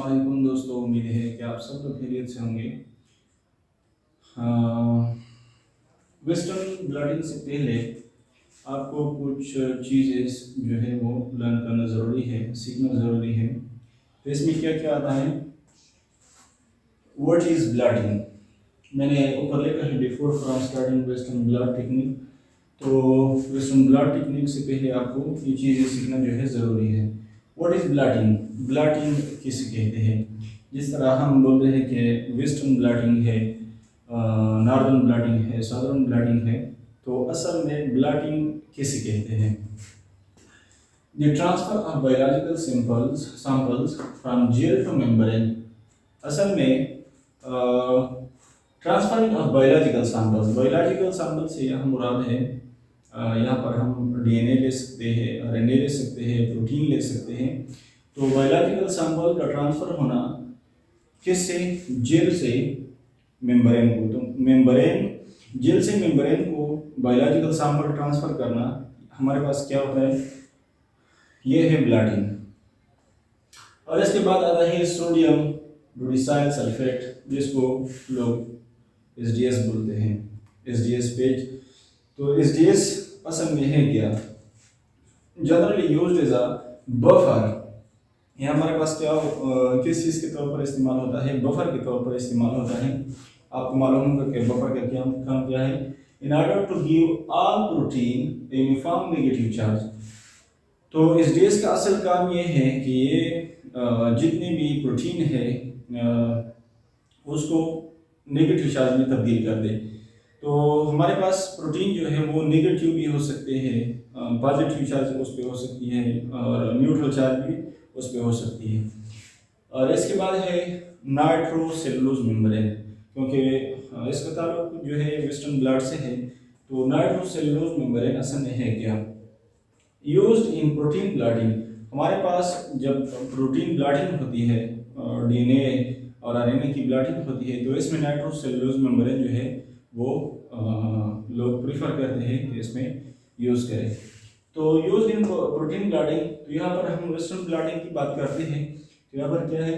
वालेकुम दोस्तों, उम्मीद है कि आप सब लोग खैरियत से होंगे। वेस्टर्न ब्लडिंग से पहले आपको कुछ चीज़ें जो है वो लर्न करना ज़रूरी है, सीखना ज़रूरी है। तो इसमें क्या क्या आता है? What is blooding? मैंने ऊपर लिखा है before from starting western blood technique. तो वेस्टर्न ब्लड टेक्निक से पहले आपको ये चीज़ें सीखना जो है ज़रूरी है। What is blooding? ब्लडिंग किसे कहते हैं? जिस तरह हम बोल रहे हैं कि वेस्टर्न ब्लडिंग है, नॉर्दर्न ब्लडिंग है, साउदर्न ब्लडिंग है, तो असल में ब्लडिंग किसे कहते हैं? The transfer of biological samples from gel to membrane. असल में ट्रांसफरिंग ऑफ बायोलॉजिकल सैंपल्स से यहाँ मुराद है, यहाँ पर हम डीएनए ले सकते हैं, आरएनए ले सकते हैं, प्रोटीन ले सकते हैं। तो बायोलॉजिकल सैंपल का ट्रांसफर होना किससे? जेल से मेम्ब्रेन को। तो मेम्ब्रेन, जेल से मेम्ब्रेन को बायोलॉजिकल सैंपल ट्रांसफर करना हमारे पास क्या होता है? ये है ब्लडिंग। और इसके बाद आता है सोडियम डोडिसाइल सल्फेट, जिसको लोग एसडीएस बोलते हैं, एसडीएस पेज। तो एसडीएस असल में है क्या? Generally used as a buffer. ये हमारे पास क्या किस चीज़ के तौर पर इस्तेमाल होता है? बफर के तौर पर इस्तेमाल होता है। आपको मालूम होगा कि बफर का क्या काम क्या है? In order to give all protein a uniform negative charge. तो एसडीएस का असल काम ये है कि ये जितने भी प्रोटीन है उसको नेगेटिव चार्ज में तब्दील कर दे। तो हमारे पास प्रोटीन जो है वो नेगेटिव भी हो सकते हैं, पॉजिटिव चार्ज उस पर हो सकती है, और न्यूट्रल चार्ज भी उस पर हो सकती है। और इसके बाद है नाइट्रोसेलुलोज मेम्ब्रेन, क्योंकि इसका ताल्लुक जो है वेस्टर्न ब्लड से है। तो नाइट्रोसेलुलोज मेम्ब्रेन असल में है क्या? Used in protein blooding. हमारे पास जब प्रोटीन ब्लडिंग होती है, डीएनए और आरएनए की ब्लडिंग होती है, तो इसमें नाइट्रोसेलुलोज मेम्ब्रेन जो है वो लोग प्रीफर करते हैं कि इसमें यूज़ करें। तो यूज इन प्रोटीन ब्लडिंग, तो यहाँ पर हम वेस्टर्न ब्लडिंग की बात करते हैं। तो यहाँ पर क्या है?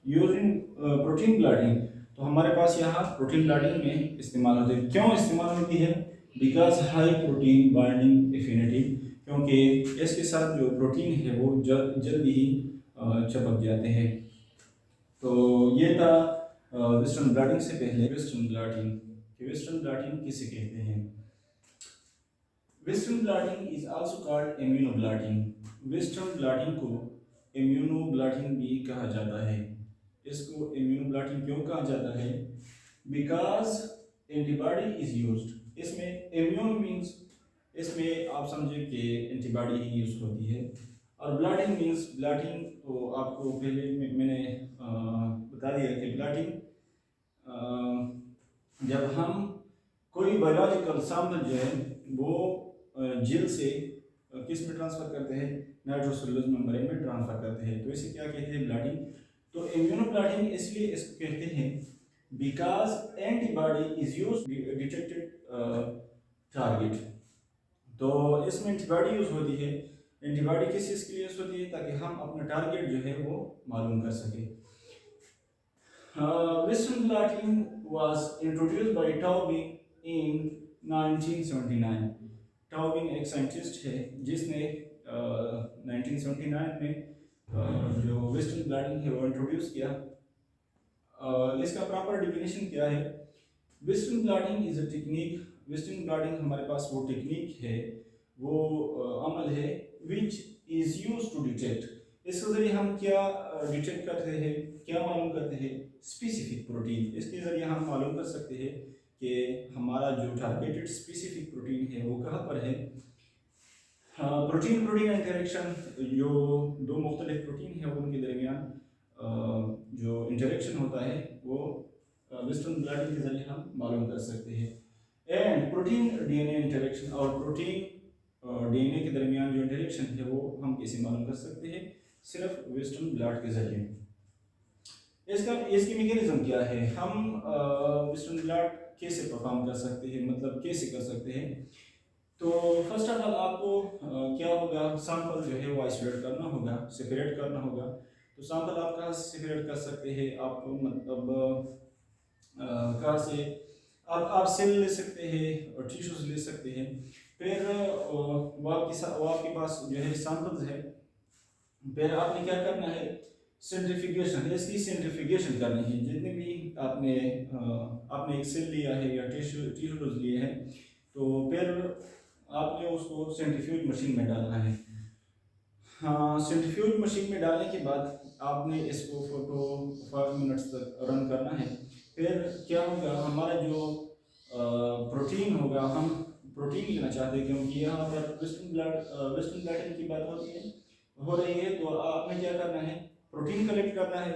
Use in protein blooding. तो हमारे पास यहाँ प्रोटीन ब्लडिंग में इस्तेमाल होती है। क्यों इस्तेमाल होती है? Because high protein binding affinity, क्योंकि इसके साथ जो प्रोटीन है वो जल्दी ही चिपक जाते हैं। तो ये था वेस्टर्न ब्लडिंग से पहले वेस्टर्न ब्लडिंग। वेस्टर्न ब्लडिंग किसे कहते हैं? Western blotting is also called immunoblotting. Western blotting को इम्यूनोब्लडिंग भी कहा जाता है। इसको इम्यूनोब्लडिंग क्यों कहा जाता है? Because antibody is used. इसमें इम्यून मीन्स, इसमें आप समझे कि एंटीबॉडी ही यूज होती है, और ब्लडिंग मीन्स ब्लडिंग। तो आपको पहले मैंने बता दिया कि ब्लडिंग जब हम कोई बायोलॉजिकल सैंपल जो है वो जेल से किस में ट्रांसफर करते हैं? नाइट्रोसेलुलोज मेम्ब्रेन में ट्रांसफर करते हैं। तो इसे क्या कहते हैं? ब्लडिंग। तो इम्यूनोब्लडिंग इसलिए इसको कहते हैं because antibody is used detected target. तो इसमें एंटीबॉडी यूज होती है। एंटीबॉडी किस चीज़ के लिए यूज होती है? ताकि हम अपना टारगेट जो है वो मालूम कर सके। Western blotting was introduced by Towbin in 1979। Towbin एक साइंटिस्ट है जिसने 1979 में जो वेस्टर्न ब्लडिंग है वो इंट्रोड्यूस किया। इसका प्रॉपर डेफिनेशन क्या है? Western blotting is a technique. Western blotting हमारे पास वो टेक्निक है, वो अमल है which is use to detect. इसके जरिए हम क्या डिटेक्ट करते हैं, क्या मालूम करते हैं? Specific protein. इसके जरिए हम मालूम कर सकते हैं कि हमारा जो टारगेटेड स्पेसिफिक प्रोटीन है वो कहाँ पर है। प्रोटीन प्रोटीन इंटरेक्शन, जो दो मुख्तलिफ प्रोटीन है उनके दरमियान जो इंटरेक्शन होता है वो वेस्टर्न ब्लडिंग के जरिए हम मालूम कर सकते हैं। एंड प्रोटीन डीएनए इंटरेक्शन, और प्रोटीन डीएनए के दरमियान जो इंटरेक्शन है वो हम कैसे मालूम कर सकते हैं? सिर्फ वेस्टर्न ब्लड के जरिए। इसकी मैकेनिज्म क्या है? हम वेस्टर्न ब्लड कैसे परफॉर्म कर सकते हैं, मतलब कैसे कर सकते हैं? तो फर्स्ट ऑफ ऑल आपको क्या होगा? सैंपल जो है वो आइसोलेट करना होगा, सेपरेट करना होगा। तो सैंपल आप कहाँ से सिलेक्ट कर सकते हैं, आप मतलब कहाँ से आप सेल ले सकते हैं और टिश्यूज ले सकते हैं। फिर वो आपके पास जो है सैंपल्स है, फिर आपने क्या करना है, सेंट्रीफ्यूगेशन, इसकी सेंट्रीफ्यूगेशन करनी है। जितने भी आपने एक सेल लिया है या टिश्यूज लिए हैं, तो फिर आपने उसको सेंट्रीफ्यूज मशीन में डालना है। हाँ, सेंट्रीफ्यूज मशीन में डालने के बाद आपने इसको 4 to 5 मिनट्स तक रन करना है। फिर क्या होगा, हमारा जो प्रोटीन होगा, हम प्रोटीन लेना चाहते हैं क्योंकि यहाँ पर वेस्टर्न ब्लॉटिंग की बात हो रही है, तो आपने क्या करना है, प्रोटीन कलेक्ट करना है।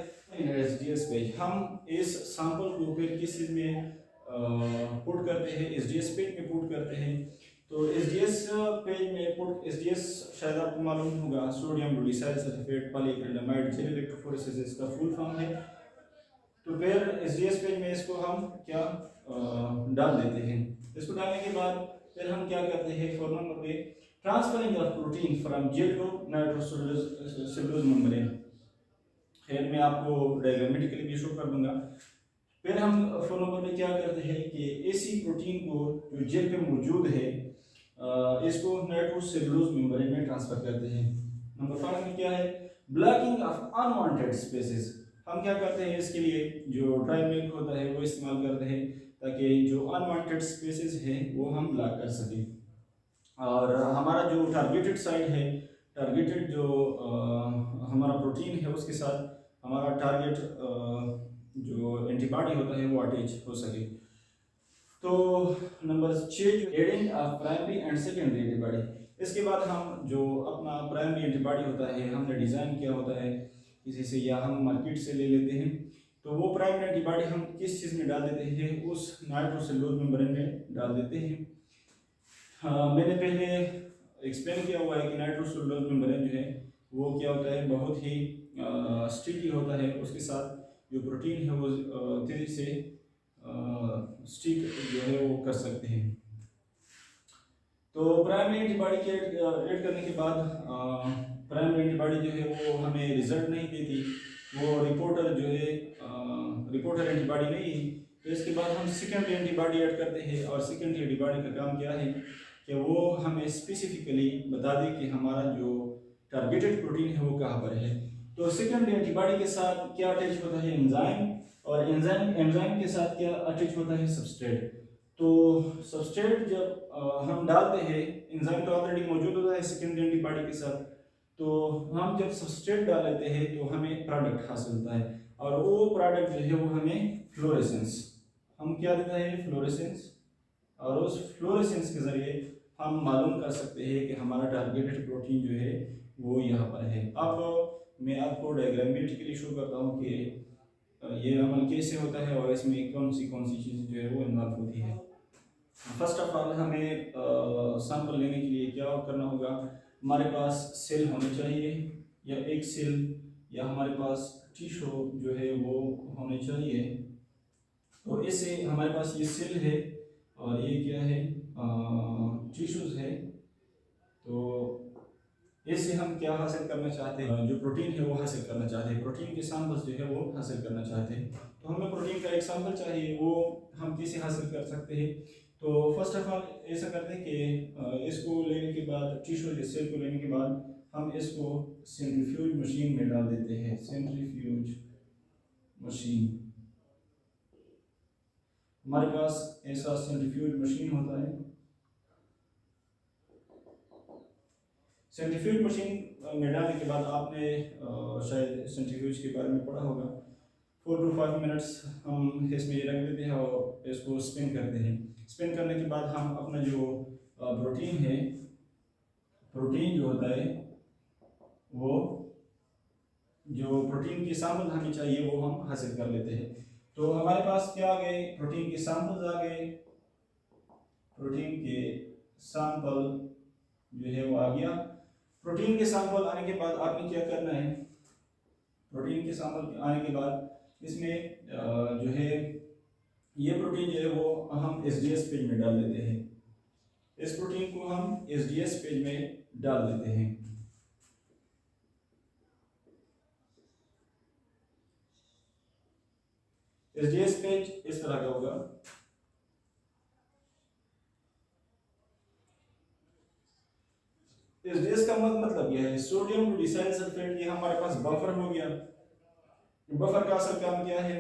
एसडीएस पेज हम इस सैंपल को फिर किस चीज़ में पुट करते हैं, एसडीएस पेज में पुट करते हैं। तो एसडीएस पेज में पुट, एसडीएस शायद आपको मालूम होगा, sodium dodecyl sulphate polyacrylamide gel electrophoresis इसका फुल फॉर्म है। तो फिर एसडीएस पेज में इसको हम क्या डाल देते हैं। इसको डालने के बाद फिर हम क्या करते हैं, फॉर नंबर पे transferring of protein from gel to nitrocellulose membrane. खैर मैं आपको डायग्रामेटिकली भी शो कर दूंगा। फिर हम फॉर नंबर पे क्या करते हैं कि इसी प्रोटीन को जो जेल पे मौजूद है इसको नाइट्रोसेलुलोज मेम्ब्रेन में ट्रांसफर करते हैं। नंबर 5 में क्या है, ब्लॉकिंग ऑफ अनवांटेड स्पेसेस। हम क्या करते हैं, इसके लिए जो ड्राई मिल्क होता है वो इस्तेमाल करते हैं ताकि जो अनवांटेड स्पेसेस हैं वो हम ब्लॉक कर सकें। और हमारा जो टारगेटेड साइड है, टारगेटेड जो हमारा प्रोटीन है उसके साथ हमारा टारगेट जो एंटीबॉडी होता है वो अटैच हो सके। तो number 6 adding of primary and secondary antibody. इसके बाद हम जो अपना प्राइमरी एंटीबॉडी होता है, हमने डिज़ाइन किया होता है किसी से या हम मार्केट से ले लेते हैं, तो वो प्राइमरी एंटीबॉडी हम किस चीज़ में डाल देते हैं, उस नाइट्रोसेलुलोज मेम्ब्रेन में डाल देते हैं। मैंने पहले एक्सप्लेन किया हुआ है कि नाइट्रोसेलुलोज मेम्ब्रेन जो है वो क्या होता है, बहुत ही स्टिकी होता है। उसके साथ जो प्रोटीन है वो तेजी से स्टिक जो है वो कर सकते हैं। तो प्राइमरी एंटीबॉडी के ऐड करने के बाद प्राइमरी एंटीबॉडी जो है वो हमें रिजल्ट नहीं देती, वो रिपोर्टर जो है रिपोर्टर एंटीबॉडी नहीं है। तो इसके बाद हम सेकेंडरी एंटीबॉडी ऐड करते हैं, और सेकेंडरी एंटीबॉडी का काम क्या है कि वो हमें स्पेसिफिकली बता दे कि हमारा जो टारगेटेड प्रोटीन है वो कहाँ पर है। तो सेकेंडरी एंटीबॉडी के साथ क्या अटैच होता है, एंजाइम, और एंजाइम के साथ क्या अटैच होता है, सबस्ट्रेट। तो सबस्ट्रेट जब हम डालते हैं, एंजाइम तो ऑलरेडी मौजूद होता है सेकेंडरी एंटीबॉडी के साथ, तो हम जब सबस्ट्रेट डाल लेते हैं तो हमें प्रोडक्ट हासिल होता है, और वो प्रोडक्ट जो है वो हमें फ्लोरेसेंस, हम क्या देता है, फ्लोरेसेंस, और उस फ्लोरेसेंस के ज़रिए हम मालूम कर सकते हैं कि हमारा टारगेटेड प्रोटीन जो है वो यहाँ पर है। अब मैं आपको डायग्रामेटिकली शो करता हूँ कि ये अमल कैसे होता है और इसमें कौन सी चीज़ जो है वो इन्वॉल्व होती है। फर्स्ट ऑफ ऑल हमें सैंपल लेने के लिए क्या करना होगा, हमारे पास सेल होने चाहिए, या एक सेल, या हमारे पास टिश्यू जो है वो होने चाहिए। तो इससे हमारे पास ये सेल है और ये क्या है, टिश्यूज है। तो इससे हम क्या हासिल करना चाहते हैं, जो प्रोटीन है वो हासिल करना चाहते हैं, प्रोटीन के सैंपल्स जो है वो हासिल करना चाहते हैं। तो हमें प्रोटीन का एक सैंपल चाहिए, वो हम कैसे हासिल कर सकते हैं। तो फर्स्ट ऑफ ऑल ऐसा करते हैं कि इसको लेने के बाद, टिश्यू सेल को लेने के बाद हम इसको सेंट्रीफ्यूज मशीन में डाल देते हैं। सेंट्रीफ्यूज मशीन, हमारे पास ऐसा सेंट्रीफ्यूज मशीन होता है। सेंट्रीफ्यूज मशीन में डालने के बाद आपने शायद सेंट्रीफ्यूज के बारे में पढ़ा होगा। 4 to 5 मिनट्स हम इसमें रख देते हैं और इसको स्पिन करते हैं। स्पिन करने के बाद हम अपना जो प्रोटीन है, प्रोटीन जो होता है वो, जो प्रोटीन के सैंपल हमें चाहिए वो हम हासिल कर लेते हैं। तो हमारे पास क्या आ गए, प्रोटीन के सैंपल्स आ गए। प्रोटीन के सैंपल जो है वो आ गया। प्रोटीन के सैंपल आने के बाद आपने क्या करना है, प्रोटीन के सैंपल आने के बाद इसमें जो है ये प्रोटीन जो है वो हम एसडीएस पेज में डाल देते हैं। इस प्रोटीन को हम एसडीएस पेज में डाल देते हैं। एसडीएस पेज इस तरह का होगा। एसडीएस का मतलब यह है सोडियम टू डिसाइल सल्फेट, ये हमारे पास बफर हो गया। बफर का असल काम क्या है?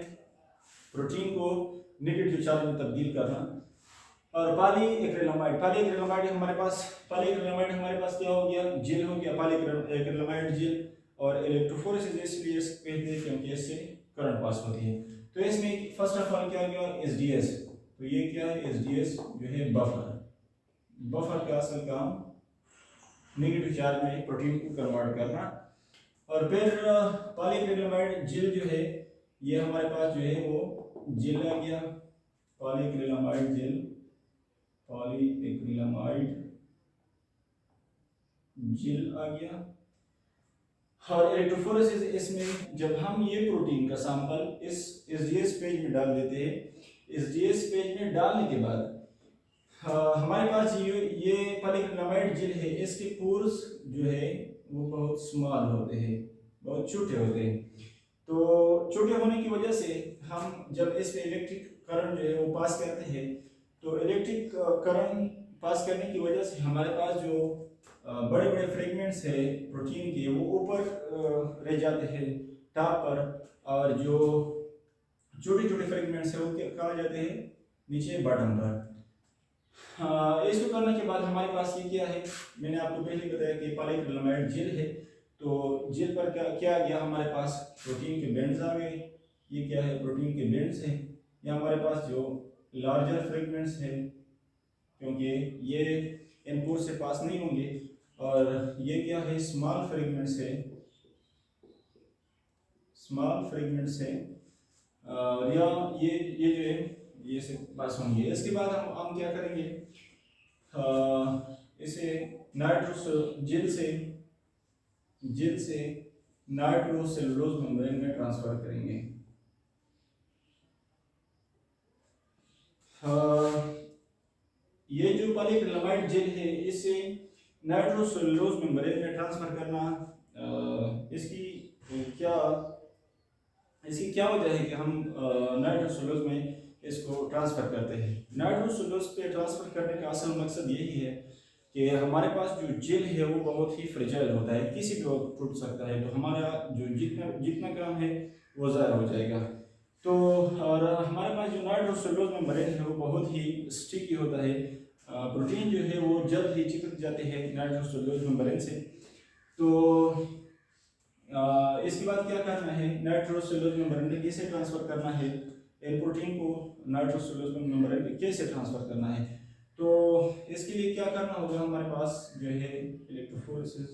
प्रोटीन को नेगेटिव चार्ज में तब्दील करना। और पॉलीएक्रिलामाइड हमारे पास क्या हो गया? जेल हो गया, पॉलीएक्रिलामाइड जेल। और इलेक्ट्रोफोरेसिस इसलिए कहते हैं क्योंकि इससे करंट पास होती है। तो इसमें फर्स्ट ऑफ ऑल क्या गया? एसडीएस। तो ये क्या है? एसडीएस जो है बफर का असल काम नेगेटिव चार्ज में प्रोटीन को कन्वर्ट करना। और फिर पॉलीएक्रिलामाइड जेल जो है, ये हमारे पास जो है वो जेल आ गया, पॉलीएक्रिलामाइड जेल आ गया। और इलेक्ट्रोफोरेसिस इसमें जब हम ये प्रोटीन का सैंपल इस एसडीएस पेज में डाल देते हैं, एसडीएस पेज में डालने के बाद हमारे पास ये पॉलीएक्रिलामाइड जेल है, इसके पोर्स जो है वो बहुत स्मॉल होते हैं, बहुत छोटे होते हैं। तो छोटे होने की वजह से हम जब इस पे इलेक्ट्रिक करंट जो है वो पास करते हैं, तो इलेक्ट्रिक करंट पास करने की वजह से हमारे पास जो बड़े बड़े फ्रेगमेंट्स है प्रोटीन के, वो ऊपर रह जाते हैं टॉप पर, और जो छोटे छोटे फ्रेगमेंट्स है वो कहाँ जाते हैं? नीचे बॉटम पर। इसको करने के बाद हमारे पास ये क्या है? मैंने आपको पहले बताया कि पॉलीएक्रिलामाइड जेल है। तो जेल पर क्या आ गया? हमारे पास प्रोटीन के बेंड्स आ गए। ये क्या है? प्रोटीन के बेंड्स है। ये हमारे पास जो लार्जर फ्रेगमेंट्स है, क्योंकि ये इनपुट से पास नहीं होंगे। और ये क्या है? स्मॉल फ्रेगमेंट्स है, या ये जो है ये से पास होंगे। इसके बाद हम क्या करेंगे? इसे जेल से नाइट्रोसेलुलोज मेम्ब्रेन में ट्रांसफर करेंगे। ये जो पॉलीएक्रिलामाइड जेल है, इसे नाइट्रोसेलुलोज मेम्ब्रेन में ट्रांसफर करना, इसकी क्या वजह है कि हम नाइट्रोसेलुलोज में इसको ट्रांसफर करते हैं? नाइट्रोसेलुलोज पे ट्रांसफर करने का असल मकसद यही है कि हमारे पास जो जेल है वो बहुत ही फ्रेजाइल होता है, किसी भी वक्त टूट सकता है। तो हमारा जो जितना काम है वो ज़ाया हो जाएगा। तो और हमारे पास जो नाइट्रोसेलुलोज मेम्ब्रेन है वो बहुत ही स्टिकी होता है। प्रोटीन जो है वो जल्द ही चिपक जाते हैं नाइट्रोसेलुलोज मेम्ब्रेन से। तो इसके बाद क्या करना है? नाइट्रोसेलुलोज मेम्ब्रेन में कैसे ट्रांसफर करना है? इन प्रोटीन को नाइट्रोसेलुलोज मेम्ब्रेन में कैसे ट्रांसफर करना है? तो इसके लिए क्या करना होगा? हमारे पास जो है इलेक्ट्रोफोरेसिस,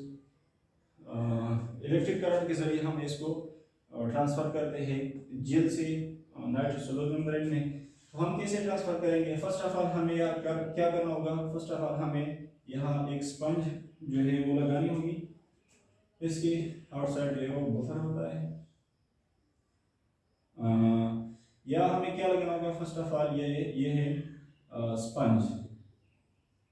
इलेक्ट्रिक करंट के जरिए हम इसको ट्रांसफर करते हैं जेल से नाइट्रोसेलुलोज मेम्ब्रेन में। तो हम कैसे ट्रांसफर करेंगे? फर्स्ट ऑफ ऑल हमें क्या करना होगा? फर्स्ट ऑफ ऑल हमें यहाँ एक स्पंज जो है वो लगानी होगी। इसकी आउटसाइड जो है वो बफर होता है, या हमें क्या लगाना होगा? फर्स्ट ऑफ ऑल ये है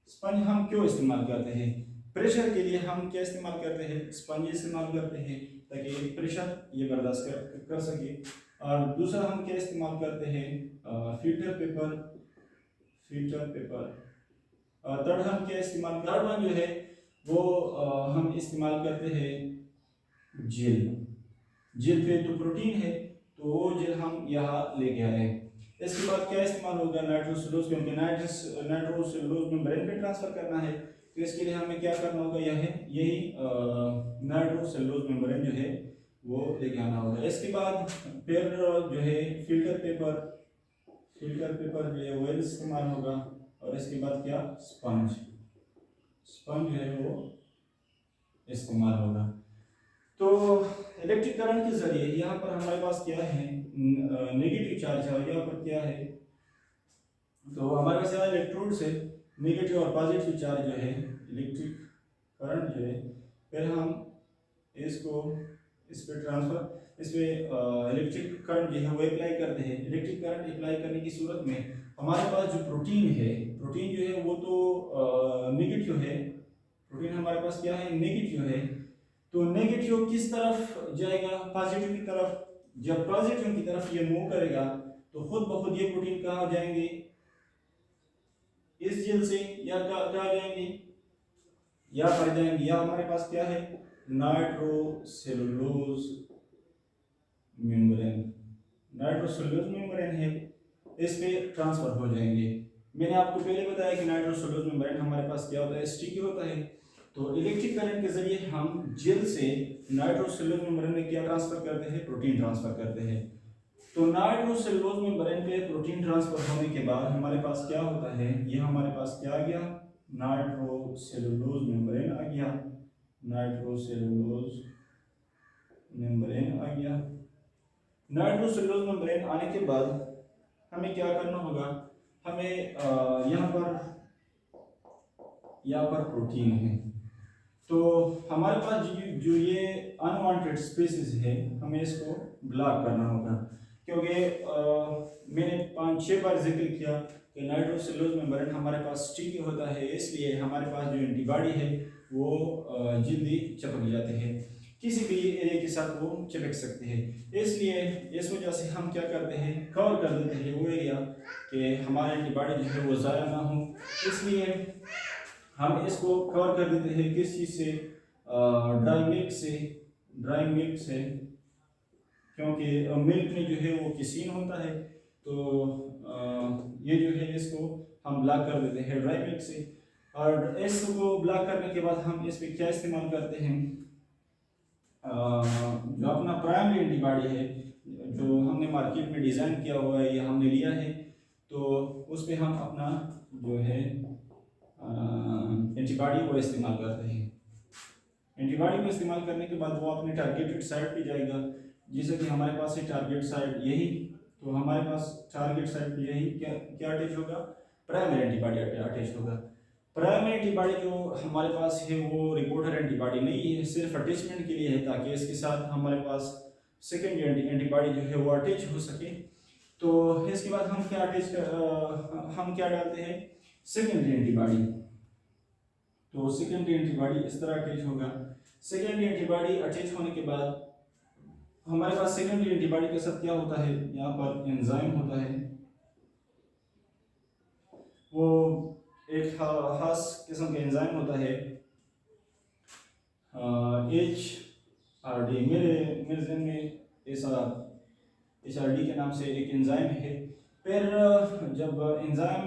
स्पंज हम क्यों इस्तेमाल करते हैं? प्रेशर के लिए हम क्या इस्तेमाल करते हैं? स्पंज इस्तेमाल करते हैं ताकि प्रेशर ये बर्दाश्त कर सके। और दूसरा हम क्या इस्तेमाल करते हैं? Filter paper. और थर्ड हम क्या इस्तेमाल थर्ड वन जो है वो हम इस्तेमाल करते हैं जेल पे। तो प्रोटीन है तो वो जेल हम यहाँ लेके आए। इसके बाद क्या इस्तेमाल होगा? नाइट्रोसेलुलोज, क्योंकि नाइट्रोसेलुलोज मेम्ब्रेन पे ट्रांसफर करना है। तो इसके लिए हमें क्या करना होगा? यही नाइट्रोसेलुलोज मेम्ब्रेन जो है वो लेके आना होगा। इसके बाद फिर जो है फिल्टर पेपर जो है वो इस्तेमाल होगा। और इसके बाद क्या? स्पंज जो है वो इस्तेमाल होगा। तो इलेक्ट्रिक करंट के जरिए यहाँ पर हमारे पास क्या है? नेगेटिव चार्ज है। यहाँ पर क्या है? तो हमारे पास यहाँ इलेक्ट्रोड से नेगेटिव और पॉजिटिव चार्ज जो है, इलेक्ट्रिक करंट जो है, फिर हम इस पे इलेक्ट्रिक करंट जो है वो अप्लाई करते हैं। इलेक्ट्रिक करंट अप्लाई करने की सूरत में हमारे पास जो प्रोटीन जो है वो तो नेगेटिव है। प्रोटीन हमारे पास क्या है? नेगेटिव है। तो नेगेटिव किस तरफ जाएगा? पॉजिटिव की तरफ। जब पॉजिटिव की तरफ ये मूव करेगा तो खुद ब खुद ये प्रोटीन कहाँ जाएंगे, इस जेल से, या कहाँ जाएंगे, या पर जाएंगे, या हमारे पास क्या है, नाइट्रोसेलुलोज मेम्ब्रेन, नाइट्रोसेलुलोज मेम्ब्रेन है, इस पे ट्रांसफर हो जाएंगे। मैंने आपको पहले बताया कि नाइट्रोसेलुलोज मेम्ब्रेन हमारे पास क्या होता है, स्टिकी होता है। तो इलेक्ट्रिक करंट के जरिए हम जेल से नाइट्रोसेलुलोज मेम्ब्रेन में क्या ट्रांसफर करते हैं, प्रोटीन ट्रांसफर करते हैं। तो नाइट्रोसेलुलोज मेम्ब्रेन पे प्रोटीन ट्रांसफर होने के बाद हमारे पास क्या होता है, ये हमारे पास क्या आ गया, नाइट्रोसेलुलोज मेम्ब्रेन आ गया, नाइट्रोसेलुलोज मेम्ब्रेन आ गया। नाइट्रोसेलुलोज मेम्ब्रेन आने के बाद हमें क्या करना होगा, हमें यहाँ पर प्रोटीन है, तो हमारे पास जो ये अनवांटेड स्पेसिस है हमें इसको ब्लॉक करना होगा, क्योंकि मैंने 5-6 बार जिक्र किया कि नाइट्रोसेलुलोज मेम्ब्रेन हमारे पास स्टिकी होता है, इसलिए हमारे पास जो एंटीबॉडी है वो जल्दी चिपक जाते हैं, किसी भी एरिया के साथ वो चिपक सकते हैं। इसलिए इस वजह से हम क्या करते हैं, कवर कर देते हैं वो एरिया कि हमारा एंटीबॉडी जो है वो ज़ाया ना हो, इसलिए हम इसको कवर कर देते हैं किस चीज़ से, ड्राई मिल्क से, क्योंकि मिल्क में जो है वो किसीन होता है, तो ये जो है इसको हम ब्लॉक कर देते हैं ड्राई मिल्क से। और इसको ब्लॉक करने के बाद हम इस पर क्या इस्तेमाल करते हैं, जो अपना प्राइमरी एंटीबॉडी है जो हमने मार्केट में डिज़ाइन किया हुआ है या हमने लिया है, तो उस पर हम अपना जो है एंटीबॉडी को इस्तेमाल करते हैं। एंटीबॉडी को इस्तेमाल करने के बाद वो अपने टारगेटेड साइट पे जाएगा, जैसे कि हमारे पास है टारगेट साइट यही, तो हमारे पास टारगेट साइट पे यही क्या अटैच होगा, प्राइमरी एंटीबॉडी अटैच होगा। प्राइमरी एंटीबॉडी जो हमारे पास है वो रिपोर्टर एंटीबॉडी नहीं है, सिर्फ अटैचमेंट के लिए है, ताकि इसके साथ हमारे पास सेकेंडरी एंटीबॉडी जो है वो अटैच हो सके। तो इसके बाद हम क्या डालते हैं, सेकेंडरी एंटीबॉडी। तो सेकेंडरी एंटीबॉडी इस तरह अटैच होगा। सेकेंडरी एंटीबॉडी अटैच होने के बाद हमारे पास सेकेंडरी एंटीबॉडी के साथ क्या होता है, यहाँ पर एंजाइम होता है, वो एक खास किस्म का एंजाइम होता है, HRD, मेरे ज़हन में HRD के नाम से एक एंजाइम है। फिर जब एंजाइम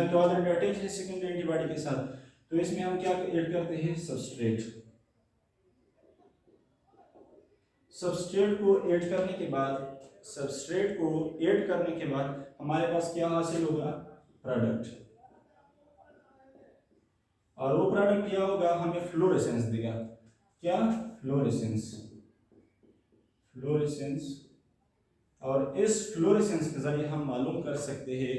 तो ऑलरेडी अटैच है सेकेंडरी एंटीबॉडी के साथ, तो इसमें हम क्या ऐड करते हैं, सबस्ट्रेट को ऐड करने के बाद हमारे पास क्या हासिल होगा, प्रोडक्ट, और वो प्रोडक्ट क्या होगा, हमें फ्लोरेसेंस देगा। क्या, फ्लोरेसेंस। और इस फ्लोरेसेंस के जरिए हम मालूम कर सकते हैं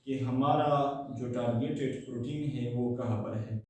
कि हमारा जो टारगेटेड प्रोटीन है वो कहाँ पर है।